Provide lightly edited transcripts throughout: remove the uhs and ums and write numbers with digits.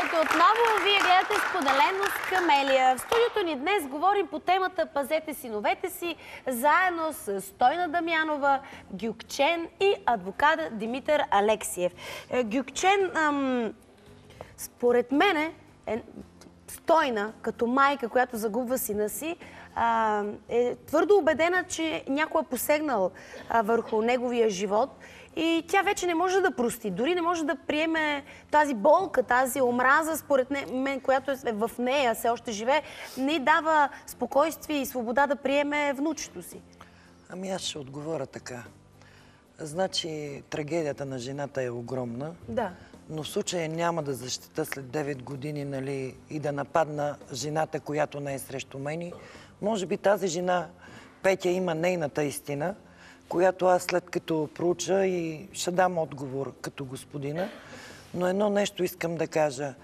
Здравейте отново! Вие гледате Споделено с Камелия. В студиото ни днес говорим по темата "Пазете синовете си", заедно с Стойна Дамянова, Гюкчен и адвоката Димитър Алексиев. Гюкчен, според мене, Стойна, като майка, която загубва сина си, е твърдо убедена, че някой е посегнал върху неговия живот и тя вече не може да прости. Дори не може да приеме тази болка, тази омраза, според мен, която е в нея, все още живее, не дава спокойствие и свобода да приеме внучето си. Ами аз ще отговоря така. Значи трагедията на жената е огромна. Да. Но в случая няма да защита след 9 години, нали, и да нападна жената, която не е срещу мен. Може би тази жена, Петя, има нейната истина, която аз след като проуча и ще дам отговор като господина. Но едно нещо искам да кажа.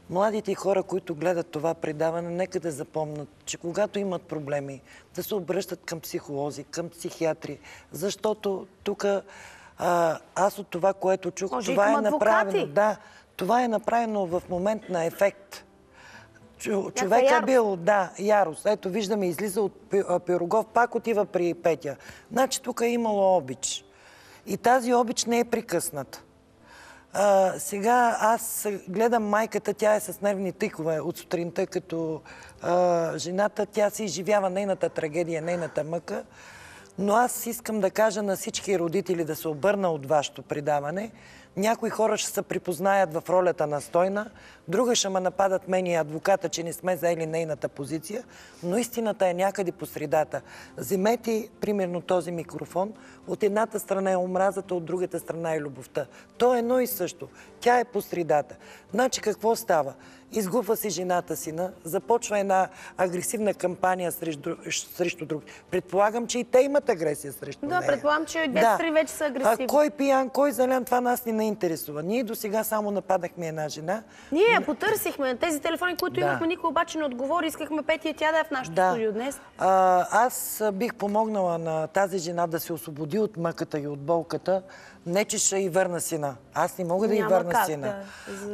Младите хора, които гледат това предаване, нека да запомнят, че когато имат проблеми, да се обръщат към психолози, към психиатри, защото тук аз от това, което чух, може това е направено. Да, това е направено в момент на ефект. Човек е бил, ярост. Ето, виждаме, излиза от Пирогов, пак отива при Петя. Значи тук е имало обич. И тази обич не е прекъсната. Сега аз гледам майката, тя е с нервни тикове от сутринта, като жената, тя си изживява нейната трагедия, нейната мъка. Но аз искам да кажа на всички родители да се обърна от вашето предаване. Някои хора ще се припознаят в ролята на Стойна, друга ще ме нападат мен и адвоката, че не сме заели нейната позиция, но истината е някъде по средата. Вземете, примерно, този микрофон. От едната страна е омразата, от другата страна е любовта. То е едно и също. Тя е по средата. Значи какво става? Изгубва си жената сина, започва една агресивна кампания срещу други. Предполагам, че и те имат агресия срещу нея. Да, предполагам, че двете страни вече са агресивни. Кой пиян, кой залян, това нас не интересува. Ние до сега само нападахме една жена. Ние я потърсихме на тези телефони, които имахме, никой обаче не отговори. Искахме Петя и тя да е в нашото студио днес. Аз бих помогнала на тази жена да се освободи от мъката и от болката. Не, че ще й върна сина. Аз не мога да й върна сина.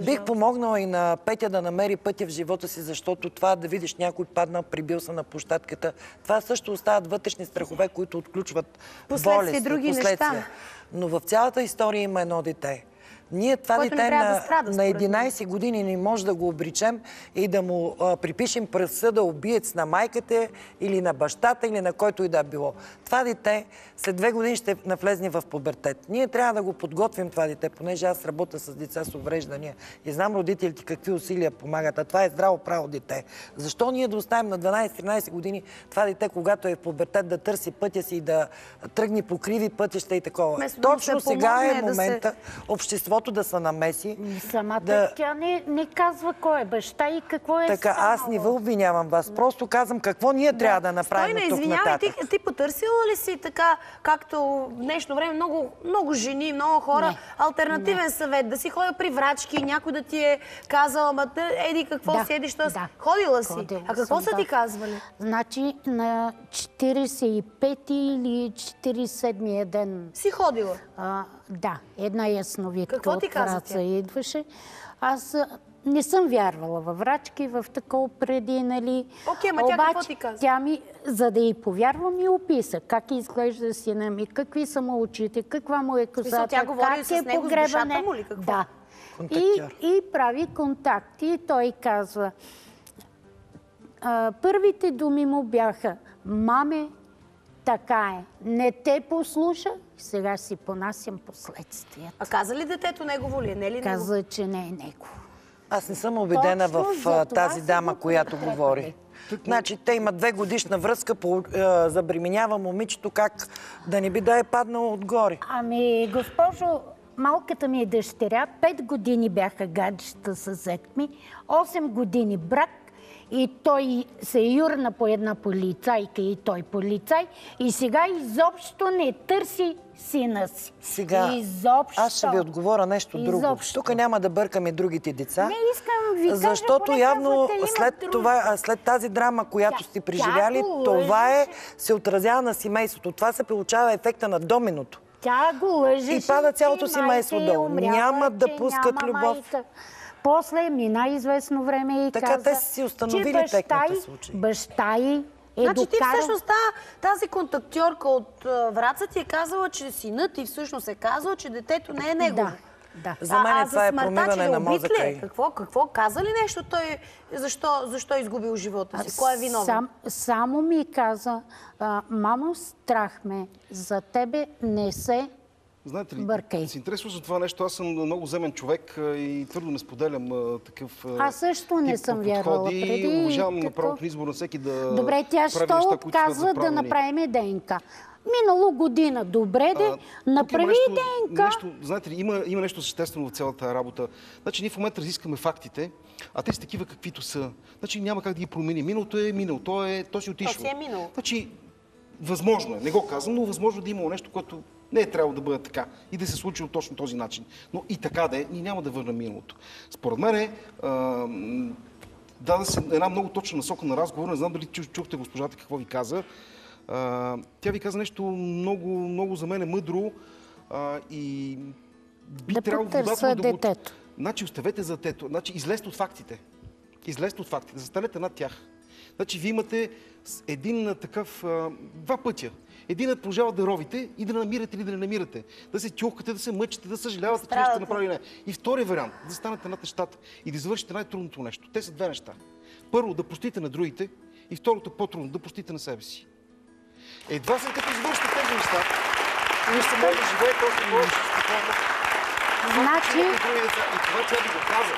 Бих помогнала и на Петя да намери пътя в живота си, защото това да видиш някой паднал, прибил се на площадката, това също остават вътрешни страхове, които отключват болести, други неща. Но в цялата история има едно дете. Ние това дете на 11 години не може да го обречем и да му припишем присъда убиец на майката или на бащата или на който и да било. Това дете след 2 години ще навлезне в пубертет. Ние трябва да го подготвим това дете, понеже аз работя с деца с увреждания и знам родителите какви усилия помагат, а това е здраво право дете. Защо ние да оставим на 12-13 години това дете, когато е в пубертет, да търси пътя си и да тръгне по криви пътища и такова? Точно сега е момента обществото да се намеси. Самата тя не казва кой е баща и какво е така, станало. аз не ви обвинявам вас. Просто казвам какво ние трябва да направим тук нататък. Извинявай, ти потърсила ли си така, както в днешно време много жени, много хора, алтернативен съвет, да си ходя при врачки, някой да ти е казал, ама еди какво седиш, ходила си. А какво са ти казвали? Значи на 45-ти или 47-я ден. Си ходила? Да, една ясновидка. Какво ти каза тя? Идваше. Аз не съм вярвала във врачки, в такова преди, нали. Окей, ма тя какво ти каза? Тя ми, за да й повярвам, ми описа как изглежда сина ми, какви са му очите, каква му е косата, тя говори как с него, с душата му ли, какво? Да. И прави контакти. Той казва, първите думи му бяха: маме, така е, не те послуша, сега си понасям последствията. А каза ли детето негово ли е? Не ли негово? Каза, че не е негово. Аз не съм убедена в тази дама, която говори. Значи, те имат 2-годишна връзка, забременява момичето, как да не би да е паднало отгоре. Ами, госпожо, малката ми дъщеря, 5 години бяха гаджета с зет ми, 8 години брак, и той се юрна по една полицайка и той полицай, и сега изобщо не търси сина си. Сега, аз ще ви отговоря нещо друго. Тук няма да бъркаме другите деца. Не искам ви кажа, защото явно след тази драма, която сте преживяли, това се отразява на семейството. Това се получава ефекта на доминото. Тя го лъжеше. И пада цялото семейство долу. Няма да пускат любов. после мина известно време и така, каза, те са си установили че техните случаи. баща й е Значи ти докарал... всъщност тази контактьорка от Враца ти е казала, че синът и всъщност е казала, че детето не е негово. Да. За мен това е промиване на мозъка й. Какво? Каза ли нещо той? Защо е изгубил живота си? Кой е виновен? Само ми каза, мамо, страх ме, за тебе не се Знаете ли, бъркай. с интерес за това нещо, аз съм много земен човек и твърдо не споделям такъв Аз също не съм вярвала преди. Уважавам направото на избор на всеки да Добре, тя прави що неща, които са отказва да правилни. направим ДНК? Минало година. Добре де, направи ДНК. Знаете ли, има нещо съществено в цялата работа. Значи ние в момента разискаме фактите, а те са такива каквито са. Значи няма как да ги промени. Миналото е минало, то си отишло. То си е минало. Значи, възможно е, не го казвам, но възможно да има нещо, което не е трябвало да бъде така и да се случи от точно този начин. Но и така да е, ние няма да върнем миналото. Според мен даде се една много точна насока на разговор. Не знам дали чухте госпожата какво ви каза. Тя ви каза нещо много, много за мен мъдро и би трябвало потърся детето. Значи оставете за детето. Значи излезте от фактите. Излезте от фактите. Застанете над тях. Значи вие имате един такъв два пътя. Единът продължава да ровите и да намирате или да не намирате. Да се тюхкате, да се мъчите, да съжалявате, че сте направили не. И втория вариант, да станете над нещата и да извършите най-трудното нещо. Те са две неща. Първо, да простите на другите и второто, по-трудно, да простите на себе си. Едва след като извършите тези неща, вие ще може да живеете още повече спокойно. Значи... И това тя ви го каза.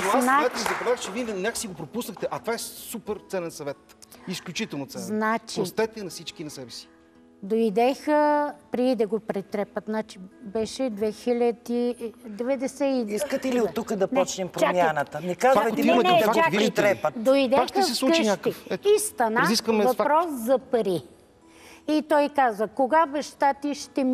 Но аз знаете, забравях, че вие някакси го пропуснахте, а това е супер ценен съвет. Изключително ценен. Значи... Простете на всички и на себе си. Дойдеха преди да го претрепат. Значи беше 2090... Искате ли от тук да почнем промяната? Не казвайте не, ми да го чакайте. претрепат. Дойдеха Пак ще се случи вкъщи някакъв. и стана въпрос за пари. И той каза, кога баща ти ще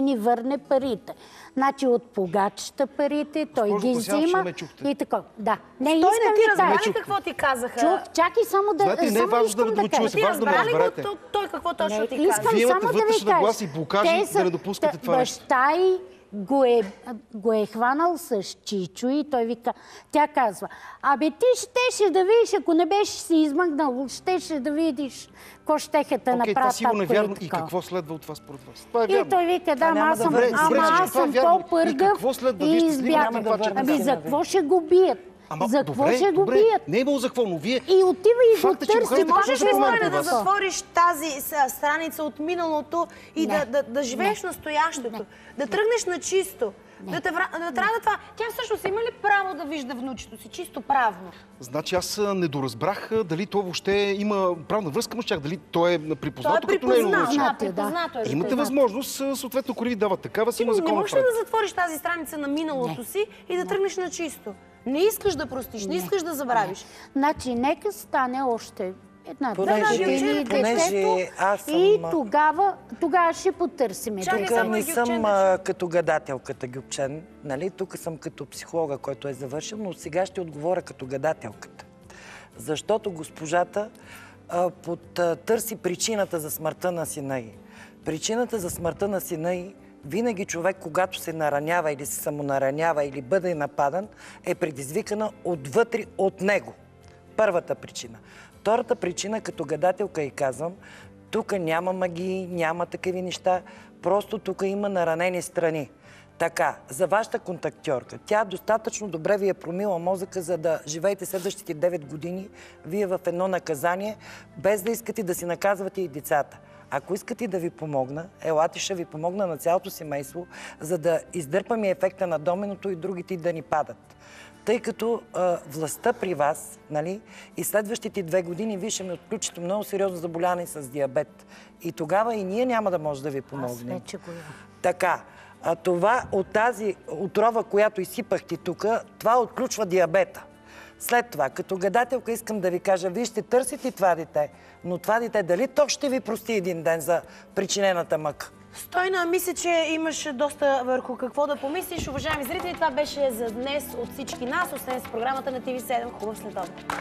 ни върне парите? Значи от погачета парите, той ги взима и така. Да. Не той искам не ти да разбра кажа. ли какво ти казаха? Чух, чакай само да... Знаете, не е важно да го чуете, важно да ме разберете. Той какво точно ти каза? Искам Вие имате само да ви вътрешна глас кажа. и блокажи да не допускате това нещо. Баща й го е хванал с Чичо и той вика, тя казва, абе ти щеше да видиш, ако не беше си измъгнал, щеше да видиш какво щеха да направят. Това сигурно е вярно. И какво следва от това според вас? Това е И вярно. той вика, да, аз съм това по-пъргав и избягам. Ами за какво ще го бият? За какво ще го бият? Не е имало за какво, но вие... И отива и го търси. Можеш ли, Стойна, да затвориш тази страница от миналото и да живееш настоящето? Да тръгнеш на чисто? Да трябва да това... Тя всъщност има ли право да вижда внучето си? Чисто правно. Значи аз не доразбрах дали то въобще има правна връзка, но чак дали то е припознато като нейно внуче. Припознато е. Имате възможност, съответно, ако ви дават такава, си има закон. Не можеш ли да затвориш тази страница на миналото си и да тръгнеш на чисто? Не искаш да простиш, не искаш да забравиш. Значи, нека стане още една Понеже и тогава ще потърсим. Тук не съм като гадателката Гюкчен, нали? Тук съм като психолога, който е завършил, но сега ще отговоря като гадателката. Защото госпожата търси причината за смъртта на сина й. Причината за смъртта на сина й винаги човек, когато се наранява или се самонаранява или бъде нападан, е предизвикана отвътре от него. Първата причина. Втората причина, като гадателка и казвам, тук няма магии, няма такива неща, просто тук има наранени страни. Така, за вашата контактьорка, тя достатъчно добре ви е промила мозъка, за да живеете следващите 9 години вие в едно наказание, без да искате да си наказвате и децата. Ако искате да ви помогна, елате ще ви помогна на цялото семейство, за да издърпаме ефекта на доменото и другите да ни падат. Тъй като властта при вас, нали, и следващите 2 години вие ще ми отключите много сериозно заболяване с диабет. И тогава и ние няма да може да ви помогнем. Така, това от тази отрова, която изсипахте тук, това отключва диабета. След това, като гадателка искам да ви кажа, вие ще търсите това дете, но това дете дали то ще ви прости един ден за причинената мъка? Стойна, мисля, че имаш доста върху какво да помислиш. Уважаеми зрители, това беше за днес от всички нас, освен с програмата на TV7. Хубав следобед.